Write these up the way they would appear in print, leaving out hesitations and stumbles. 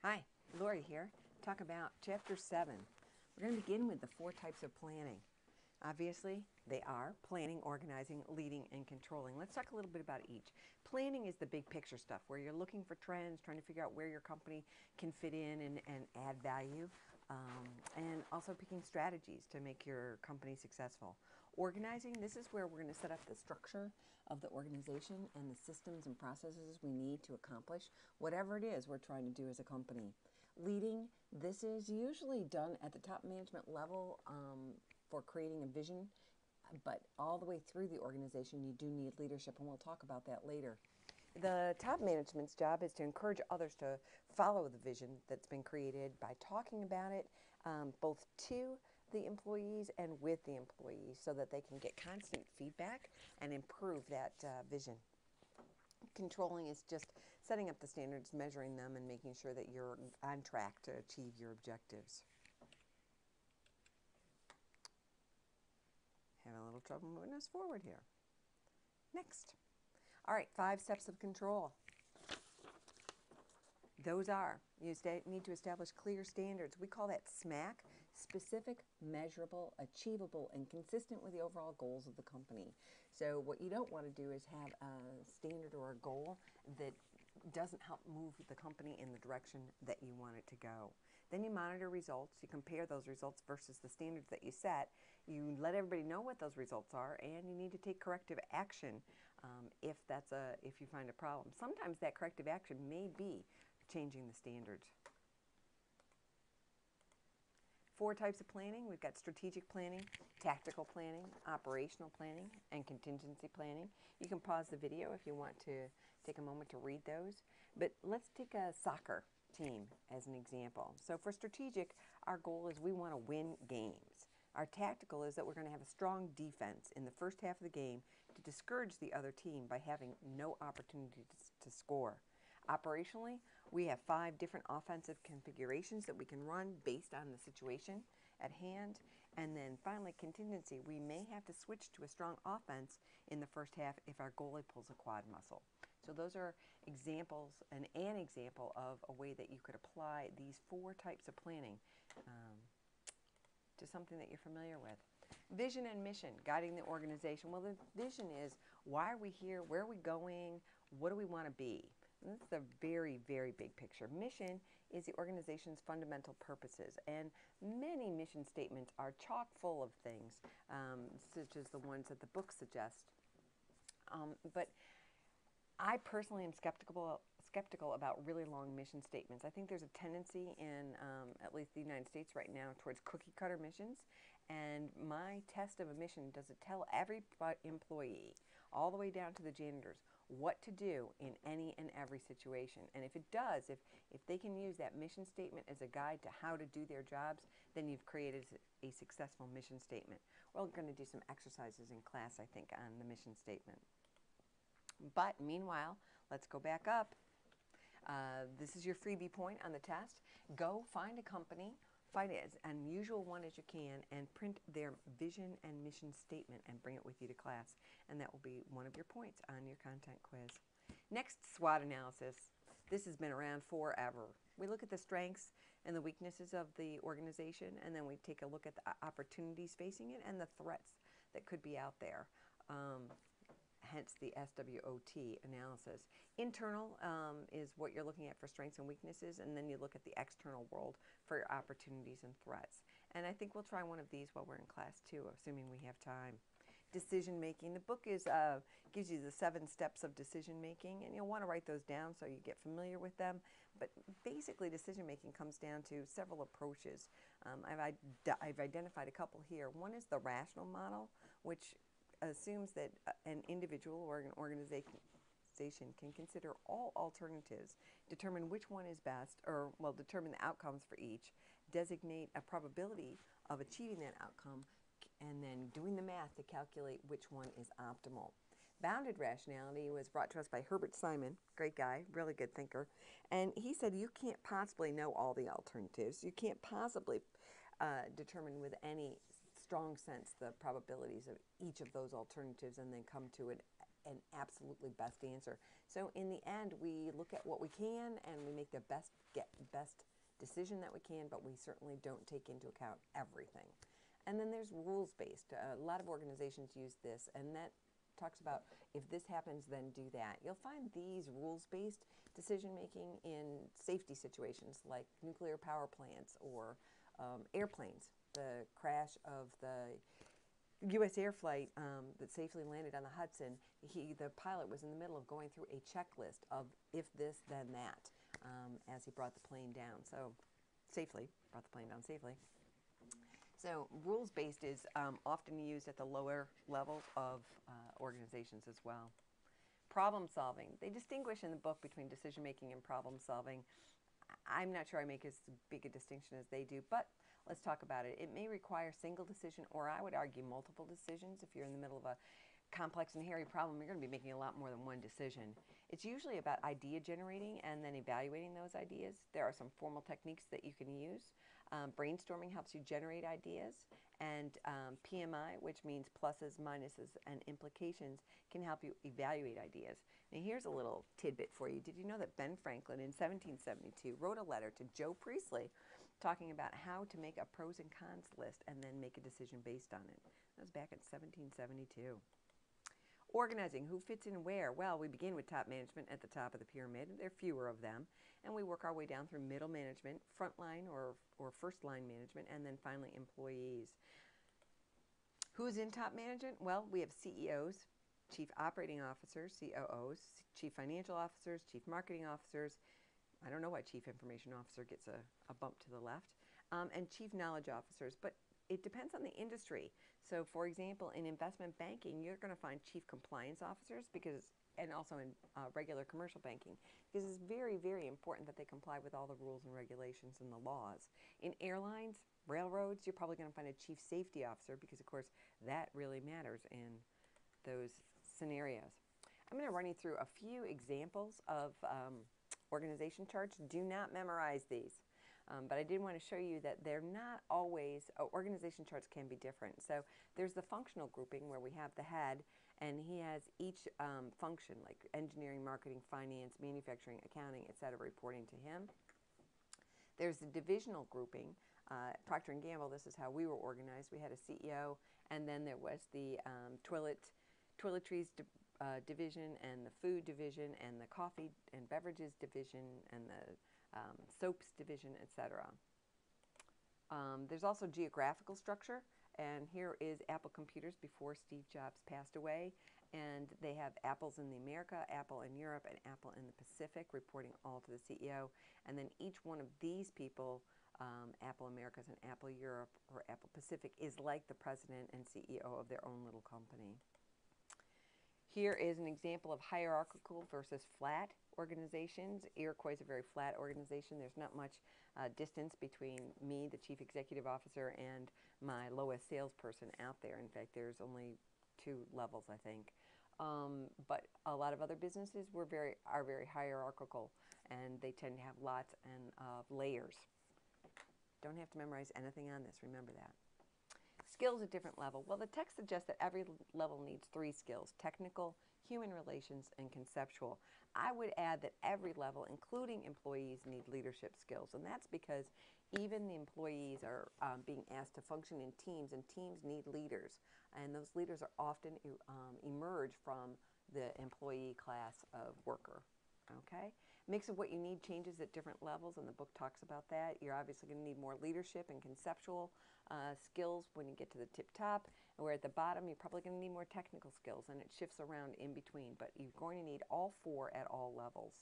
Hi, Lori here. Talk about Chapter 7. We're going to begin with the 4 types of planning. Obviously, they are planning, organizing, leading, and controlling. Let's talk a little bit about each. Planning is the big picture stuff where you're looking for trends, trying to figure out where your company can fit in and add value, and also picking strategies to make your company successful. Organizing, this is where we're going to set up the structure of the organization and the systems and processes we need to accomplish whatever it is we're trying to do as a company. Leading, this is usually done at the top management level for creating a vision, but all the way through the organization you do need leadership, and we'll talk about that later. The top management's job is to encourage others to follow the vision that's been created by talking about it both to the employees and with the employees so that they can get constant feedback and improve that vision. Controlling is just setting up the standards, measuring them, and making sure that you're on track to achieve your objectives. Having a little trouble moving us forward here. Next. All right, 5 steps of control. Those are, you need to establish clear standards. We call that SMAC, specific, measurable, achievable, and consistent with the overall goals of the company. So what you don't want to do is have a standard or a goal that doesn't help move the company in the direction that you want it to go. Then you monitor results. You compare those results versus the standards that you set. You let everybody know what those results are, and you need to take corrective action if you find a problem. Sometimes that corrective action may be changing the standards. 4 types of planning. We've got strategic planning, tactical planning, operational planning, and contingency planning. You can pause the video if you want to take a moment to read those. But let's take a soccer team as an example. So for strategic, our goal is we want to win games. Our tactical is that we're going to have a strong defense in the first half of the game to discourage the other team by having no opportunity to score. Operationally, we have 5 different offensive configurations that we can run based on the situation at hand. And then finally, contingency, we may have to switch to a strong offense in the first half if our goalie pulls a quad muscle. So those are examples, an example of a way that you could apply these 4 types of planning to something that you're familiar with. Vision and mission, guiding the organization. Well, the vision is, why are we here? Where are we going? What do we want to be? And that's a very, very big picture. Mission is the organization's fundamental purposes, and many mission statements are chock full of things, such as the ones that the book suggests. But I personally am skeptical about really long mission statements. I think there's a tendency in at least the United States right now towards cookie cutter missions, and my test of a mission, does it tell every employee, all the way down to the janitors, what to do in any and every situation? And if it does, if they can use that mission statement as a guide to how to do their jobs, then you've created a successful mission statement. We're going to do some exercises in class, I think, on the mission statement. But meanwhile, let's go back up. This is your freebie point on the test. Go find a company, find as unusual one as you can, and print their vision and mission statement and bring it with you to class. And that will be one of your points on your content quiz. Next, SWOT analysis. This has been around forever. We look at the strengths and the weaknesses of the organization, and then we take a look at the opportunities facing it and the threats that could be out there. Hence the SWOT analysis. Internal is what you're looking at for strengths and weaknesses, and then you look at the external world for your opportunities and threats. And I think we'll try one of these while we're in class too, assuming we have time. Decision making. The book gives you the 7 steps of decision making, and you'll want to write those down so you get familiar with them. But basically, decision making comes down to several approaches. I've identified a couple here. One is the rational model, which assumes that an individual or an organization can consider all alternatives, determine which one is best, or, well, determine the outcomes for each, designate a probability of achieving that outcome, and then doing the math to calculate which one is optimal. Bounded rationality was brought to us by Herbert Simon, great guy, really good thinker, and he said you can't possibly know all the alternatives. You can't possibly determine with any strong sense the probabilities of each of those alternatives and then come to an absolutely best answer. So in the end, we look at what we can and we make the best decision that we can, but we certainly don't take into account everything. And then there's rules-based. A lot of organizations use this, and that talks about if this happens, then do that. You'll find these rules-based decision-making in safety situations like nuclear power plants or airplanes. The crash of the U.S. air flight that safely landed on the Hudson, the pilot was in the middle of going through a checklist of if this, then that, as he brought the plane down. So safely, brought the plane down safely. So rules-based is often used at the lower level of organizations as well. Problem solving. They distinguish in the book between decision-making and problem solving. I'm not sure I make as big a distinction as they do, but let's talk about it. It may require single decision, or I would argue multiple decisions. If you're in the middle of a complex and hairy problem, you're going to be making a lot more than one decision. It's usually about idea generating and then evaluating those ideas. There are some formal techniques that you can use. Brainstorming helps you generate ideas, and PMI, which means pluses, minuses, and implications, can help you evaluate ideas. Now here's a little tidbit for you. Did you know that Ben Franklin in 1772 wrote a letter to Joe Priestley talking about how to make a pros and cons list and then make a decision based on it? That was back in 1772. Organizing, who fits in where? Well, we begin with top management at the top of the pyramid. There are fewer of them. And we work our way down through middle management, frontline or first line management, and then finally employees. Who's in top management? Well, we have CEOs, Chief Operating Officers, COOs, Chief Financial Officers, Chief Marketing Officers. I don't know why Chief Information Officer gets a bump to the left. And Chief Knowledge Officers. But it depends on the industry. So, for example, in investment banking, you're going to find chief compliance officers and also in regular commercial banking, because it's very, very important that they comply with all the rules and regulations and the laws. In airlines, railroads, you're probably going to find a chief safety officer because, of course, that really matters in those scenarios. I'm going to run you through a few examples of organization charts. Do not memorize these. But I did want to show you that they're not always, organization charts can be different. So there's the functional grouping where we have the head, and he has each function, like engineering, marketing, finance, manufacturing, accounting, etc., reporting to him. There's the divisional grouping. Procter & Gamble, this is how we were organized. We had a CEO, and then there was the toiletries division, and the food division, and the coffee and beverages division, and the soaps division, etc. There's also geographical structure, and here is Apple Computers before Steve Jobs passed away, and they have Apples in the America, Apple in Europe, and Apple in the Pacific, reporting all to the CEO. And then each one of these people, Apple Americas and Apple Europe or Apple Pacific, is like the president and CEO of their own little company. Here is an example of hierarchical versus flat organizations. Iroquois is a very flat organization. There's not much distance between me, the chief executive officer, and my lowest salesperson out there. In fact, there's only 2 levels, I think. But a lot of other businesses are very hierarchical, and they tend to have lots of layers. Don't have to memorize anything on this. Remember that. Skills at different level. Well, the text suggests that every level needs 3 skills: technical, human relations, and conceptual. I would add that every level, including employees, need leadership skills, and that's because even the employees are being asked to function in teams, and teams need leaders, and those leaders are often emerge from the employee class of worker. Okay? Mix of what you need changes at different levels, and the book talks about that. You're obviously going to need more leadership and conceptual skills when you get to the tip top, and where at the bottom you're probably going to need more technical skills, and it shifts around in between, but you're going to need all 4 at all levels.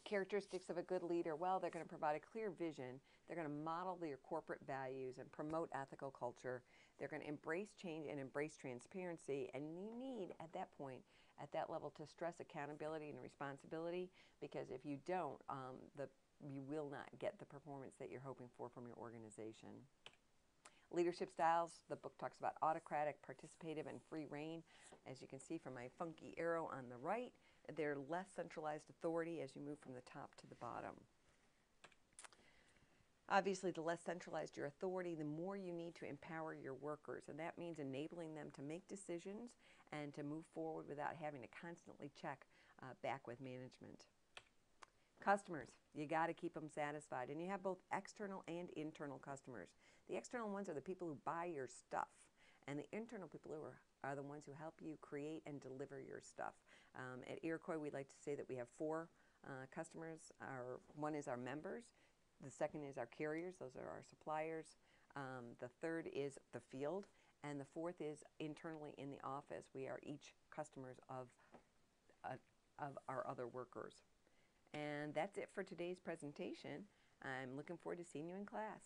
Characteristics of a good leader. Well, they're going to provide a clear vision. They're going to model their corporate values and promote ethical culture. They're going to embrace change and embrace transparency, and you need, at that point, at that level, to stress accountability and responsibility, because if you don't, you will not get the performance that you're hoping for from your organization. Leadership styles, the book talks about autocratic, participative, and free reign. As you can see from my funky arrow on the right, they're less centralized authority as you move from the top to the bottom. Obviously, the less centralized your authority, the more you need to empower your workers, and that means enabling them to make decisions and to move forward without having to constantly check back with management. Customers, you got to keep them satisfied, and you have both external and internal customers. The external ones are the people who buy your stuff, and the internal people are the ones who help you create and deliver your stuff. At Iroquois, we like to say that we have four customers. One is our members. The second is our carriers. Those are our suppliers. The third is the field. And the fourth is internally in the office. We are each customers of our other workers. And that's it for today's presentation. I'm looking forward to seeing you in class.